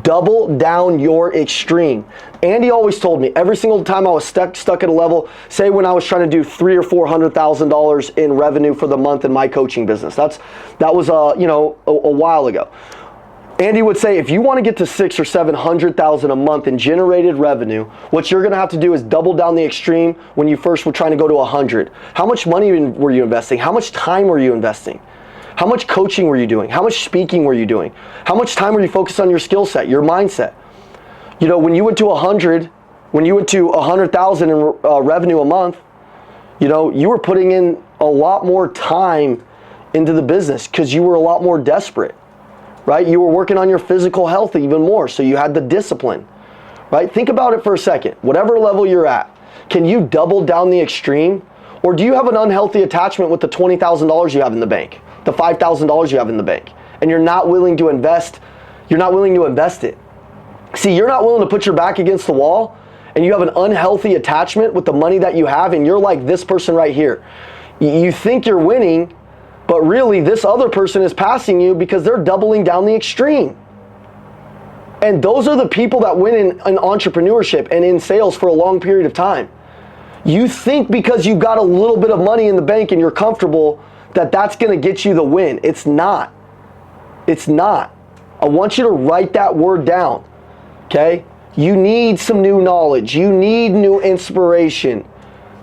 [SPEAKER 1] Double down your extreme. Andy always told me, every single time I was stuck at a level, say when I was trying to do $300,000 or $400,000 in revenue for the month in my coaching business. That was a while ago. Andy would say, if you want to get to $600,000 or $700,000 a month in generated revenue, what you're going to have to do is double down the extreme when you first were trying to go to 100. How much money were you investing? How much time were you investing? How much coaching were you doing? How much speaking were you doing? How much time were you focused on your skill set, your mindset? You know, when you went to 100, when you went to 100,000 in revenue a month, you know, you were putting in a lot more time into the business because you were a lot more desperate, right? You were working on your physical health even more, so you had the discipline, right? Think about it for a second. Whatever level you're at, can you double down the extreme? Or do you have an unhealthy attachment with the $20,000 you have in the bank, the $5,000 you have in the bank, and you're not willing to invest it? See, you're not willing to put your back against the wall, and you have an unhealthy attachment with the money that you have, and you're like this person right here. You think you're winning, but really this other person is passing you because they're doubling down the extreme. And those are the people that win in entrepreneurship and in sales for a long period of time. You think because you've got a little bit of money in the bank and you're comfortable that that's going to get you the win. It's not. It's not. I want you to write that word down, okay? You need some new knowledge. You need new inspiration.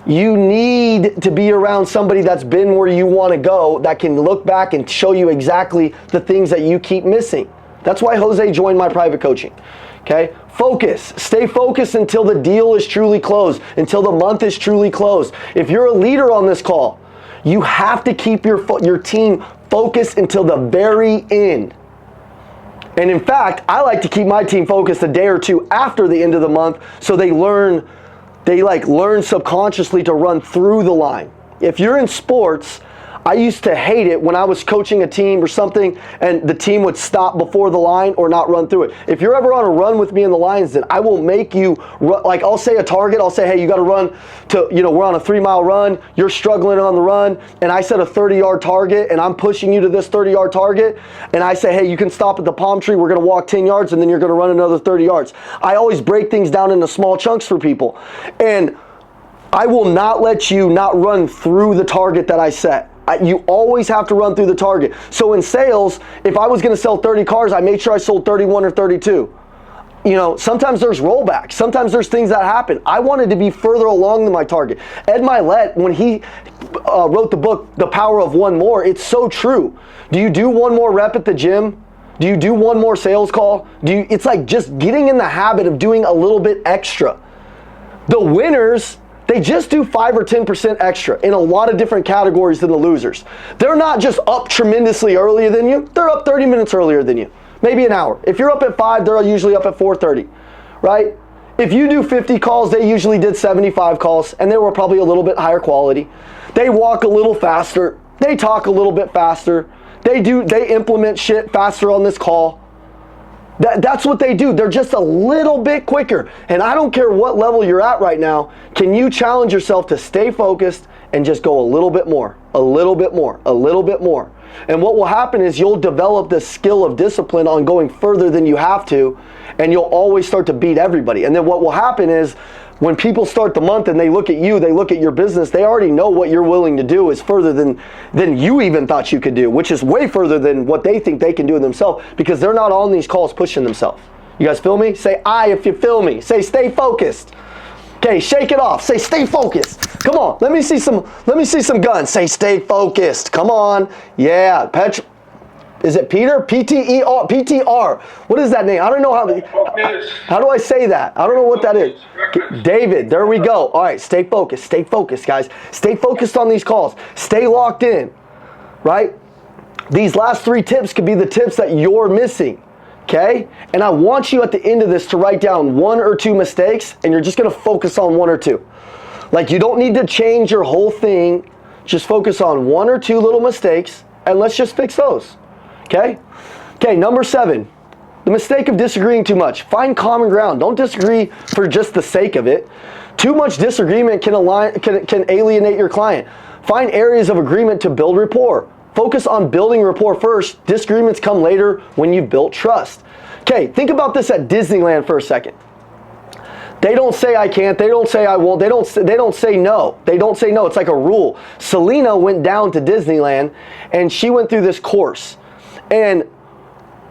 [SPEAKER 1] You need to be around somebody that's been where you want to go, that can look back and show you exactly the things that you keep missing. That's why Jose joined my private coaching. Okay? Focus. Stay focused until the deal is truly closed, until the month is truly closed. If you're a leader on this call, you have to keep your team focused until the very end. And in fact, I like to keep my team focused a day or two after the end of the month so they learn subconsciously to run through the line. If you're in sports, I used to hate it when I was coaching a team or something and the team would stop before the line or not run through it. If you're ever on a run with me in the Lions, then I will make you run. Like, I'll say a target. I'll say, hey, you got to run to, we're on a 3-mile run. You're struggling on the run. And I set a 30-yard target and I'm pushing you to this 30-yard target. And I say, hey, you can stop at the palm tree. We're going to walk 10 yards and then you're going to run another 30 yards. I always break things down into small chunks for people. And I will not let you not run through the target that I set. You always have to run through the target. So in sales, if I was going to sell 30 cars, I made sure I sold 31 or 32. Sometimes there's rollbacks. Sometimes there's things that happen. I wanted to be further along than my target. Ed Milet, when he wrote the book, The Power of One More, it's so true. Do you do one more rep at the gym? Do you do one more sales call? It's like just getting in the habit of doing a little bit extra. The winners, they just do 5 or 10% extra in a lot of different categories than the losers. They're not just up tremendously earlier than you. They're up 30 minutes earlier than you. Maybe an hour. If you're up at 5, they're usually up at 4:30, right? If you do 50 calls, they usually did 75 calls, and they were probably a little bit higher quality. They walk a little faster. They talk a little bit faster. They implement shit faster on this call. That's what they do. They're just a little bit quicker. And I don't care what level you're at right now. Can you challenge yourself to stay focused and just go a little bit more, a little bit more, a little bit more? And what will happen is you'll develop the skill of discipline on going further than you have to, and you'll always start to beat everybody. And then what will happen is when people start the month and they look at you, they look at your business, they already know what you're willing to do is further than you even thought you could do, which is way further than what they think they can do themselves, because they're not on these calls pushing themselves. You guys feel me? Say I if you feel me. Say stay focused. Okay, shake it off. Say stay focused. Come on, let me see some guns. Say stay focused. Come on. Yeah, is it Peter? P-T-E-R, P-T-R. What is that name? I don't know how do I say that? I don't know what that is. David, there we go. All right, stay focused, guys. Stay focused on these calls. Stay locked in, right? These last 3 tips could be the tips that you're missing, okay? And I want you at the end of this to write down 1 or 2 mistakes, and you're just gonna focus on 1 or 2. Like, you don't need to change your whole thing. Just focus on 1 or 2 little mistakes, and let's just fix those. Okay, number 7, the mistake of disagreeing too much. Find common ground. Don't disagree for just the sake of it. Too much disagreement can alienate your client. Find areas of agreement to build rapport. Focus on building rapport first. Disagreements come later when you've built trust. Okay, think about this at Disneyland for a second. They don't say I can't. They don't say I won't. They don't say no. They don't say no. It's like a rule. Selena went down to Disneyland and she went through this course. And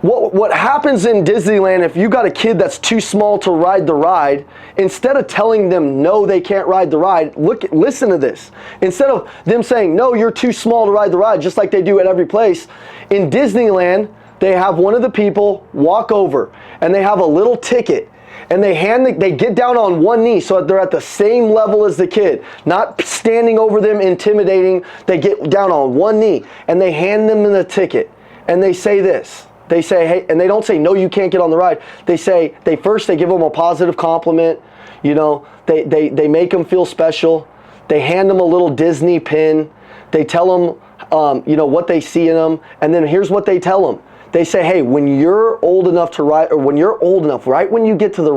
[SPEAKER 1] what happens in Disneyland, if you got a kid that's too small to ride the ride, instead of telling them no, they can't ride the ride, listen to this. Instead of them saying, no, you're too small to ride the ride, just like they do at every place, in Disneyland, they have one of the people walk over and they have a little ticket. And they get down on one knee so that they're at the same level as the kid, not standing over them, intimidating. They get down on one knee and they hand them the ticket. And they say this, they say, hey, and they don't say, no, you can't get on the ride. They say, they give them a positive compliment. They make them feel special. They hand them a little Disney pin. They tell them, what they see in them. And then here's what they tell them. They say, hey, when you're old enough to ride, or when you're old enough, right when you get to the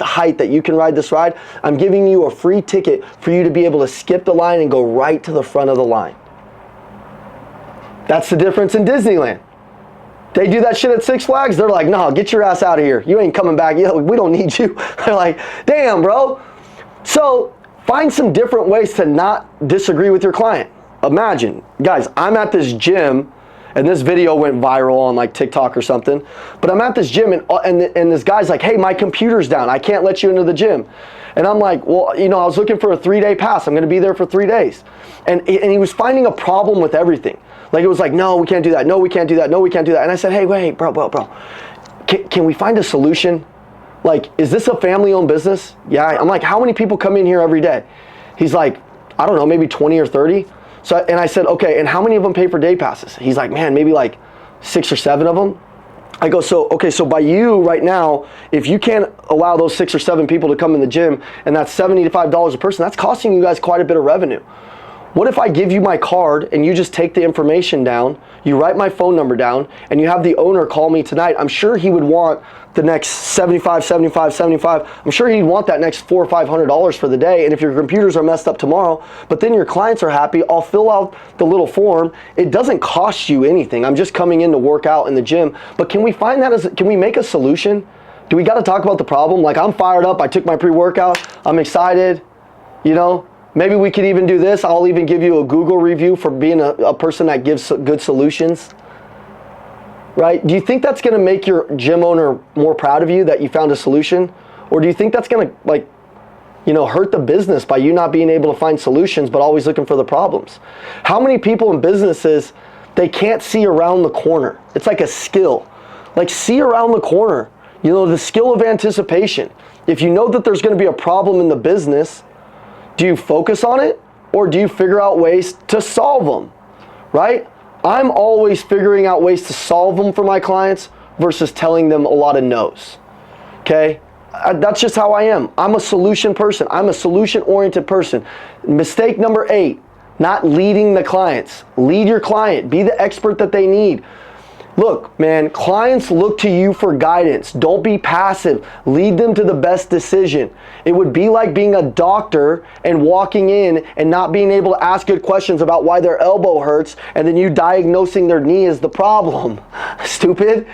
[SPEAKER 1] height that you can ride this ride, I'm giving you a free ticket for you to be able to skip the line and go right to the front of the line. That's the difference in Disneyland. They do that shit at Six Flags. They're like, no, get your ass out of here. You ain't coming back. We don't need you. They're like, damn, bro. So find some different ways to not disagree with your client. Imagine, guys, I'm at this gym, and this video went viral on like TikTok or something, but I'm at this gym and this guy's like, hey, my computer's down. I can't let you into the gym. And I'm like, well, I was looking for a 3-day pass. I'm going to be there for 3 days. And he was finding a problem with everything. Like, it was like, no, we can't do that. No, we can't do that. No, we can't do that. And I said, hey, wait, bro. Can we find a solution? Like, is this a family-owned business? Yeah. I'm like, how many people come in here every day? He's like, I don't know, maybe 20 or 30. And I said, okay, and how many of them pay for day passes? He's like, man, maybe like 6 or 7 of them. I go, so by you right now, if you can't allow those 6 or 7 people to come in the gym, and that's $75 a person, that's costing you guys quite a bit of revenue. What if I give you my card and you just take the information down, you write my phone number down, and you have the owner call me tonight? I'm sure he would want the next 75. I'm sure he'd want that next $400 or $500 for the day. And if your computers are messed up tomorrow, but then your clients are happy, I'll fill out the little form. It doesn't cost you anything. I'm just coming in to work out in the gym. But can we find that can we make a solution? Do we got to talk about the problem? Like, I'm fired up. I took my pre-workout. I'm excited. You know, maybe we could even do this. I'll even give you a Google review for being a person that gives good solutions. Right? Do you think that's going to make your gym owner more proud of you that you found a solution? Or do you think that's going to, like, you know, hurt the business by you not being able to find solutions but always looking for the problems? How many people in businesses, they can't see around the corner? It's like a skill. Like, see around the corner. You know, the skill of anticipation. If you know that there's going to be a problem in the business, do you focus on it or do you figure out ways to solve them? Right? I'm always figuring out ways to solve them for my clients versus telling them a lot of no's. Okay? That's just how I am. I'm a solution person. I'm a solution-oriented person. Mistake number 8, not leading the clients. Lead your client. Be the expert that they need. Look, man, clients look to you for guidance. Don't be passive. Lead them to the best decision. It would be like being a doctor and walking in and not being able to ask good questions about why their elbow hurts and then you diagnosing their knee is the problem. Stupid.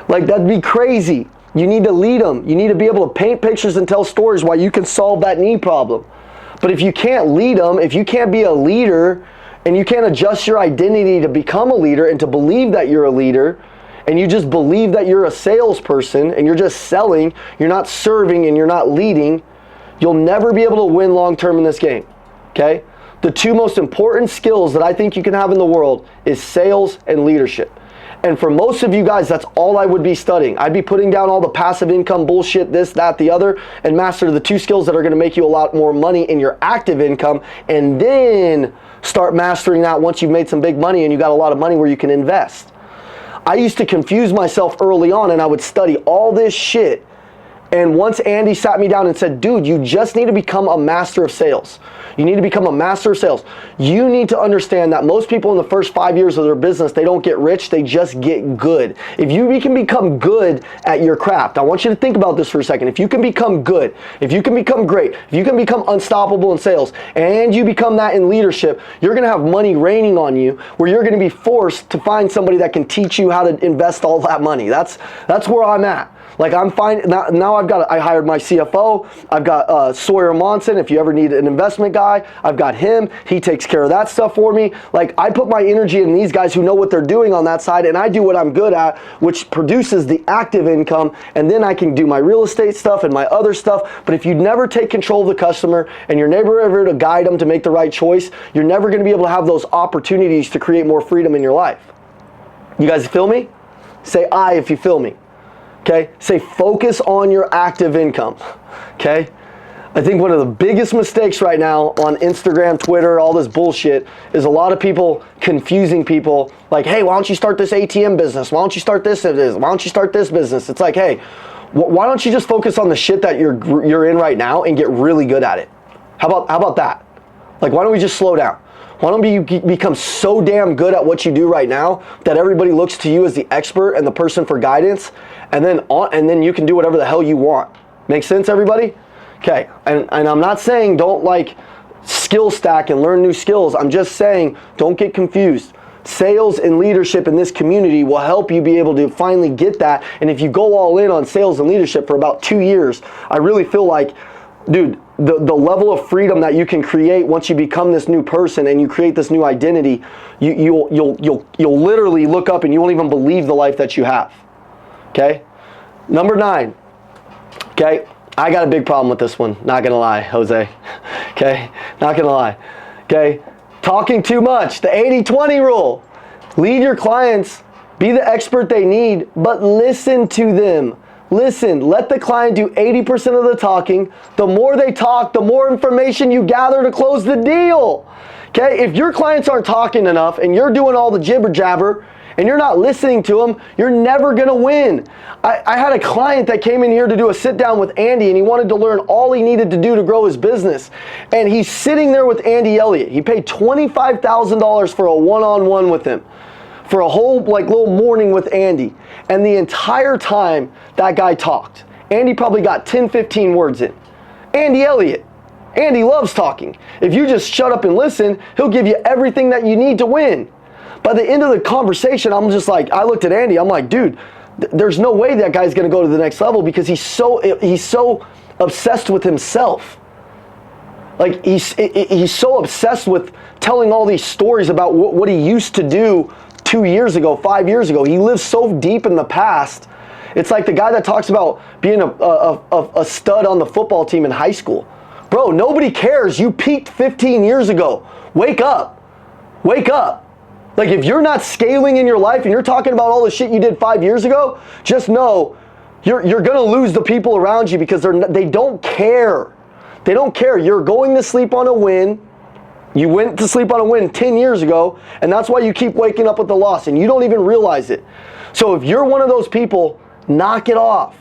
[SPEAKER 1] Like, that'd be crazy. You need to lead them. You need to be able to paint pictures and tell stories why you can solve that knee problem. But if you can't lead them, if you can't be a leader, and you can't adjust your identity to become a leader and to believe that you're a leader, and you just believe that you're a salesperson and you're just selling, you're not serving and you're not leading, you'll never be able to win long term in this game, okay? The 2 most important skills that I think you can have in the world is sales and leadership. And for most of you guys, that's all I would be studying. I'd be putting down all the passive income bullshit, this, that, the other, and master the 2 skills that are gonna make you a lot more money in your active income, and then start mastering that once you've made some big money and you got a lot of money where you can invest. I used to confuse myself early on and I would study all this shit. And once Andy sat me down and said, dude, you just need to become a master of sales. You need to become a master of sales. You need to understand that most people in the first 5 years of their business, they don't get rich, they just get good. If you can become good at your craft, I want you to think about this for a second. If you can become good, if you can become great, if you can become unstoppable in sales, and you become that in leadership, you're gonna have money raining on you where you're gonna be forced to find somebody that can teach you how to invest all that money. That's where I'm at. Like, I'm fine now. I hired my CFO. I've got Sawyer Monson. If you ever need an investment guy, I've got him. He takes care of that stuff for me. Like, I put my energy in these guys who know what they're doing on that side, and I do what I'm good at, which produces the active income, and then I can do my real estate stuff and my other stuff. But if you never take control of the customer and you're never ever to guide them to make the right choice, you're never going to be able to have those opportunities to create more freedom in your life. You guys feel me? Say I if you feel me. Okay, say focus on your active income, okay? I think one of the biggest mistakes right now on Instagram, Twitter, all this bullshit is a lot of people confusing people like, hey, why don't you start this ATM business? Why don't you start this? Why don't you start this business? It's like, hey, why don't you just focus on the shit that you're in right now and get really good at it? How about that? Like, why don't we just slow down? Why don't you become so damn good at what you do right now that everybody looks to you as the expert and the person for guidance, and then you can do whatever the hell you want. Make sense, everybody? Okay, and I'm not saying don't like skill stack and learn new skills. I'm just saying don't get confused. Sales and leadership in this community will help you be able to finally get that. And if you go all in on sales and leadership for about 2 years, I really feel like, dude, the level of freedom that you can create once you become this new person and you create this new identity, you'll literally look up and you won't even believe the life that you have. Okay? Number 9. Okay? I got a big problem with this one. Not gonna lie, Jose. Okay? Not gonna lie. Okay? Talking too much. The 80-20 rule. Lead your clients. Be the expert they need, but listen to them. Listen, let the client do 80% of the talking. The more they talk, the more information you gather to close the deal. Okay? If your clients aren't talking enough and you're doing all the jibber jabber and you're not listening to them, you're never gonna win. I had a client that came in here to do a sit down with Andy, and he wanted to learn all he needed to do to grow his business. And he's sitting there with Andy Elliott. He paid $25,000 for a one-on-one with him, for a whole little morning with Andy. And the entire time that guy talked, Andy probably got 10, 15 words in. Andy Elliott. Andy loves talking. If you just shut up and listen, he'll give you everything that you need to win. By the end of the conversation, I'm just like, I looked at Andy, I'm like, dude, there's no way that guy's gonna go to the next level because he's so obsessed with himself. Like he's so obsessed with telling all these stories about what he used to do 2 years ago, 5 years ago. He lives so deep in the past. It's like the guy that talks about being a stud on the football team in high school. Bro, nobody cares. You peaked 15 years ago. Wake up. Wake up. Like if you're not scaling in your life and you're talking about all the shit you did 5 years ago, just know you're going to lose the people around you because they don't care. They don't care. You're going to sleep on a win. You went to sleep on a win 10 years ago, and that's why you keep waking up with the loss, and you don't even realize it. So if you're one of those people, knock it off.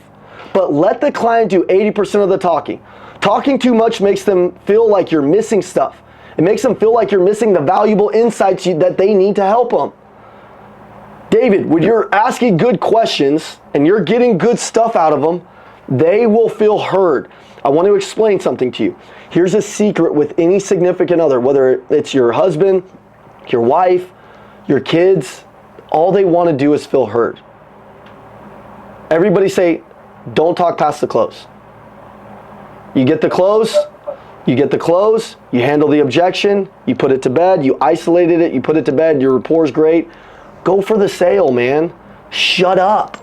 [SPEAKER 1] But let the client do 80% of the talking. Talking too much makes them feel like you're missing stuff. It makes them feel like you're missing the valuable insights that they need to help them. David, when you're asking good questions and you're getting good stuff out of them, they will feel heard. I want to explain something to you. Here's a secret with any significant other, whether it's your husband, your wife, your kids, all they want to do is feel heard. Everybody say, don't talk past the close. You get the close, you handle the objection, you put it to bed, you isolated it, you put it to bed, your rapport's great. Go for the sale, man. Shut up,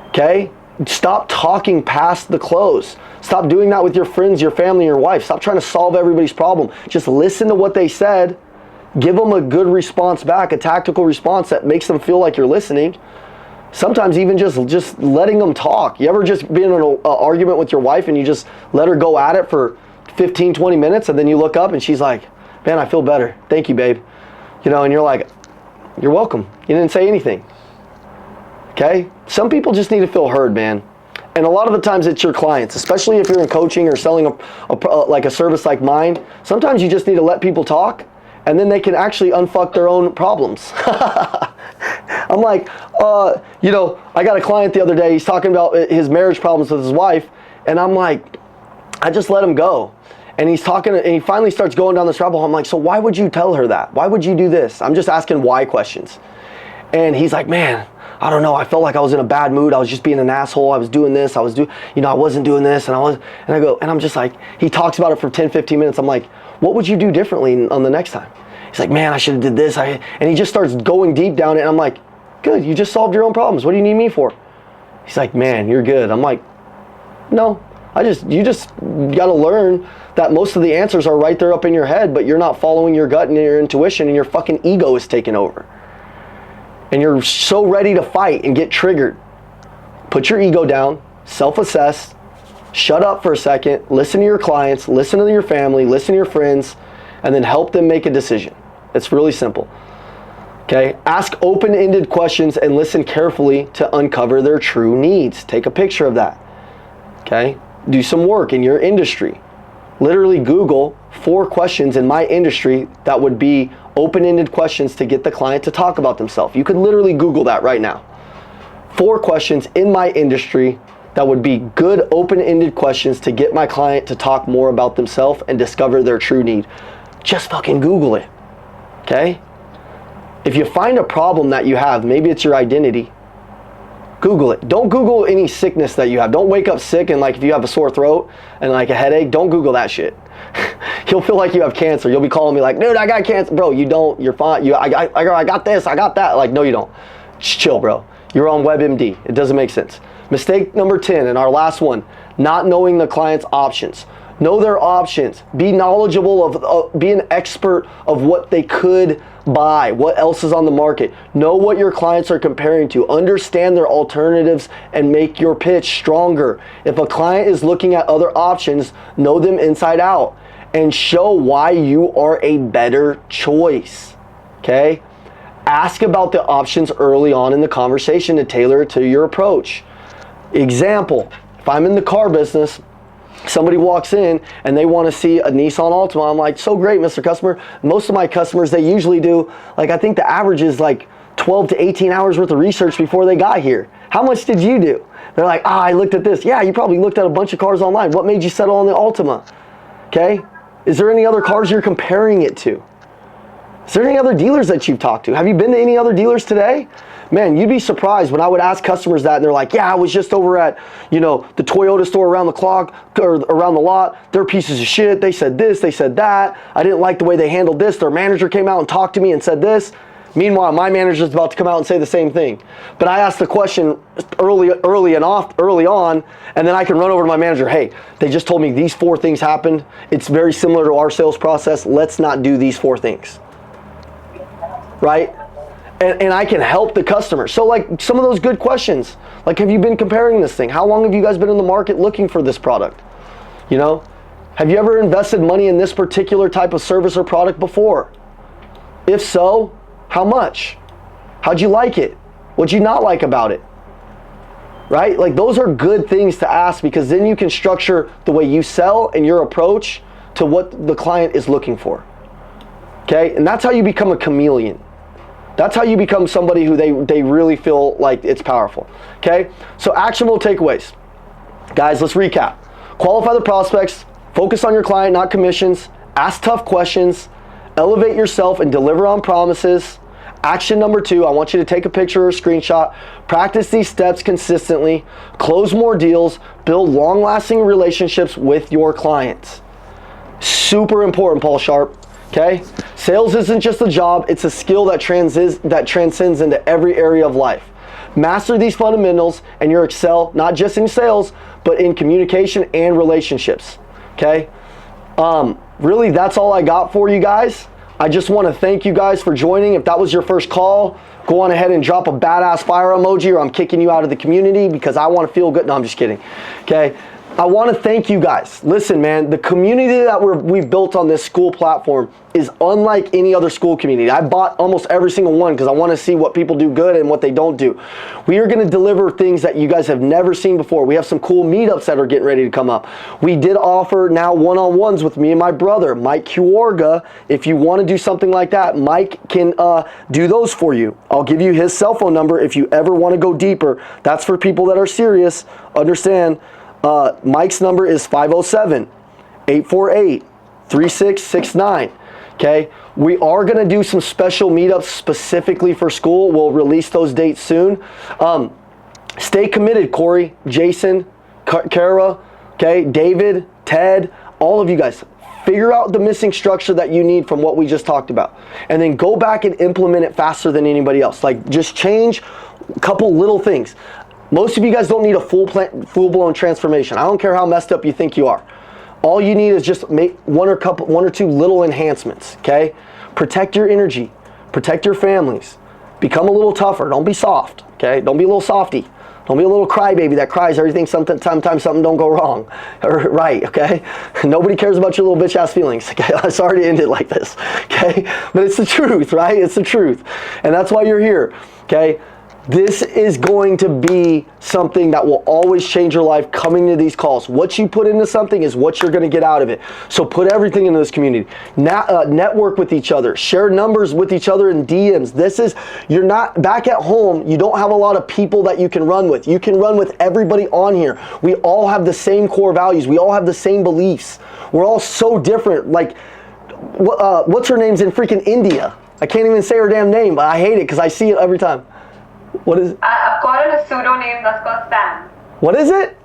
[SPEAKER 1] okay? Stop talking past the close. Stop doing that with your friends, your family, your wife. Stop trying to solve everybody's problem. Just listen to what they said. Give them a good response back, a tactical response that makes them feel like you're listening. Sometimes even just letting them talk. You ever just been in an argument with your wife and you just let her go at it for 15, 20 minutes and then you look up and she's like, man, I feel better. Thank you, babe. And you're like, you're welcome. You didn't say anything. Okay? Some people just need to feel heard, man. And a lot of the times it's your clients, especially if you're in coaching or selling like a service like mine. Sometimes you just need to let people talk and then they can actually unfuck their own problems. I'm like, I got a client the other day, he's talking about his marriage problems with his wife, and I'm like, I just let him go. And he's talking, and he finally starts going down this rabbit hole. I'm like, so why would you tell her that? Why would you do this? I'm just asking why questions. And he's like, man, I don't know, I felt like I was in a bad mood. I was just being an asshole. I was doing this, I wasn't doing this, and I'm just like, he talks about it for 10, 15 minutes. I'm like, what would you do differently on the next time? He's like, man, I should have did this. And he just starts going deep down it. And I'm like, good, you just solved your own problems. What do you need me for? He's like, man, you're good. I'm like, no, you just got to learn that most of the answers are right there up in your head, but you're not following your gut and your intuition, and your fucking ego is taking over. And you're so ready to fight and get triggered. Put your ego down, self-assess, shut up for a second, listen to your clients, listen to your family, listen to your friends, and then help them make a decision. It's really simple. Okay? Ask open-ended questions and listen carefully to uncover their true needs. Take a picture of that. Okay? Do some work in your industry. Literally Google 4 questions in my industry that would be open-ended questions to get the client to talk about themselves. You could literally Google that right now. 4 questions in my industry that would be good open-ended questions to get my client to talk more about themselves and discover their true need. Just fucking Google it. Okay? If you find a problem that you have, maybe it's your identity, Google it. Don't Google any sickness that you have. Don't wake up sick and if you have a sore throat and a headache, don't Google that shit. You'll feel like you have cancer. You'll be calling me like, dude, I got cancer. Bro, you don't. You're fine. I got this. I got that. No, you don't. Just chill, bro. You're on WebMD. It doesn't make sense. Mistake number 10 and our last one, not knowing the client's options. Know their options. Be knowledgeable be an expert of what they could buy, what else is on the market. Know what your clients are comparing to. Understand their alternatives and make your pitch stronger. If a client is looking at other options, know them inside out and show why you are a better choice. Okay? Ask about the options early on in the conversation to tailor it to your approach. Example, if I'm in the car business, somebody walks in and they want to see a Nissan Altima. I'm like, so great, Mr. Customer. Most of my customers, they usually do, like, I think the average is like 12 to 18 hours worth of research before they got here. How much did you do? They're like, I looked at this. Yeah, you probably looked at a bunch of cars online. What made you settle on the Altima? Okay? Is there any other cars you're comparing it to? Is there any other dealers that you've talked to? Have you been to any other dealers today? Man, you'd be surprised when I would ask customers that and they're like, yeah, I was just over at, the Toyota store around the clock or around the lot. They're pieces of shit. They said this, they said that. I didn't like the way they handled this. Their manager came out and talked to me and said this. Meanwhile, my manager's about to come out and say the same thing. But I asked the question early on, and then I can run over to my manager. Hey, they just told me these 4 things happened. It's very similar to our sales process. Let's not do these 4 things. Right? And I can help the customer. So like some of those good questions, like, have you been comparing this thing? How long have you guys been in the market looking for this product? Have you ever invested money in this particular type of service or product before? If so, how much? How'd you like it? What'd you not like about it? Right? Like, those are good things to ask, because then you can structure the way you sell and your approach to what the client is looking for. Okay? And that's how you become a chameleon. That's how you become somebody who they really feel like it's powerful. Okay? So actionable takeaways. Guys, let's recap. Qualify the prospects, focus on your client, not commissions, ask tough questions, elevate yourself and deliver on promises. Action number 2, I want you to take a picture or a screenshot, practice these steps consistently, close more deals, build long-lasting relationships with your clients. Super important, Paul Sharp. Okay? Sales isn't just a job, it's a skill that transcends into every area of life. Master these fundamentals and you'll excel not just in sales, but in communication and relationships. Okay? Really, that's all I got for you guys. I just want to thank you guys for joining. If that was your first call, go on ahead and drop a badass fire emoji, or I'm kicking you out of the community because I want to feel good. No, I'm just kidding. Okay? I want to thank you guys. Listen, man, the community that we've built on this school platform is unlike any other school community. I bought almost every single one because I want to see what people do good and what they don't do. We are going to deliver things that you guys have never seen before. We have some cool meetups that are getting ready to come up. We did offer now one-on-ones with me and my brother, Mike Kiorga. If you want to do something like that, Mike can do those for you. I'll give you his cell phone number if you ever want to go deeper. That's for people that are serious. Understand. Mike's number is 507-848-3669. Okay, we are going to do some special meetups specifically for school. We'll release those dates soon. Stay committed, Corey, Jason, Kara, okay, David, Ted, all of you guys. Figure out the missing structure that you need from what we just talked about, and then go back and implement it faster than anybody else. Like, just change a couple little things. Most of you guys don't need a full-blown transformation. I don't care how messed up you think you are. All you need is just make one or two little enhancements, okay? Protect your energy. Protect your families. Become a little tougher. Don't be soft, okay? Don't be a little softy. Don't be a little crybaby that cries everything sometimes something don't go wrong. Right, okay? Nobody cares about your little bitch-ass feelings, okay? Sorry to end it like this, okay? But it's the truth, right? It's the truth. And that's why you're here, okay? This is going to be something that will always change your life, coming to these calls. What you put into something is what you're going to get out of it. So put everything into this community. Network with each other. Share numbers with each other in DMs. You're not back at home. You don't have a lot of people that you can run with. You can run with everybody on here. We all have the same core values. We all have the same beliefs. We're all so different. Like, what's her name's in freaking India? I can't even say her damn name, but I hate it because I see it every time. What is it?
[SPEAKER 3] I've got a pseudo name that's called Sam.
[SPEAKER 1] What is it?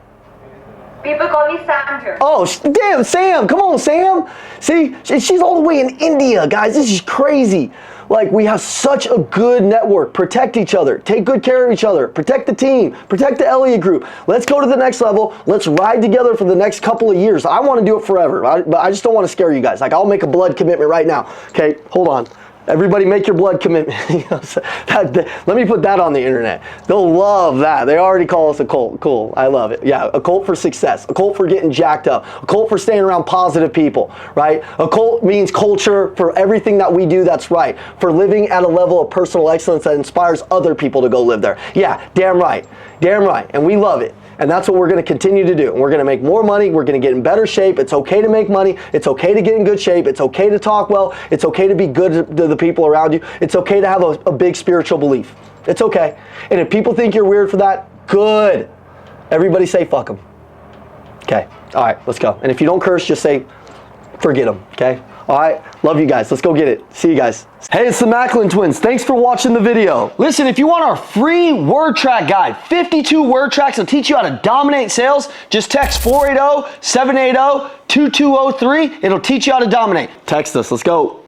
[SPEAKER 3] People call me Sam here.
[SPEAKER 1] Oh, damn, Sam. Come on, Sam. See, she's all the way in India, guys. This is crazy. Like, we have such a good network. Protect each other. Take good care of each other. Protect the team. Protect the Elliott group. Let's go to the next level. Let's ride together for the next couple of years. I want to do it forever, but I just don't want to scare you guys. Like, I'll make a blood commitment right now. Okay, hold on. Everybody make your blood commitment. Let me put that on the internet. They'll love that. They already call us a cult. Cool. I love it. Yeah, a cult for success. A cult for getting jacked up. A cult for staying around positive people, right? A cult means culture for everything that we do that's right. For living at a level of personal excellence that inspires other people to go live there. Yeah, damn right. Damn right. And we love it. And that's what we're going to continue to do. And we're going to make more money. We're going to get in better shape. It's okay to make money. It's okay to get in good shape. It's okay to talk well. It's okay to be good to the people around you. It's okay to have a big spiritual belief. It's okay. And if people think you're weird for that, good. Everybody say fuck them. Okay. All right, let's go. And if you don't curse, just say forget them. Okay. All right, love you guys. Let's go get it. See you guys. Hey, it's the Macklin Twins. Thanks for watching the video. Listen, if you want our free word track guide, 52 word tracks that'll teach you how to dominate sales, just text 480-780-2203. It'll teach you how to dominate. Text us. Let's go.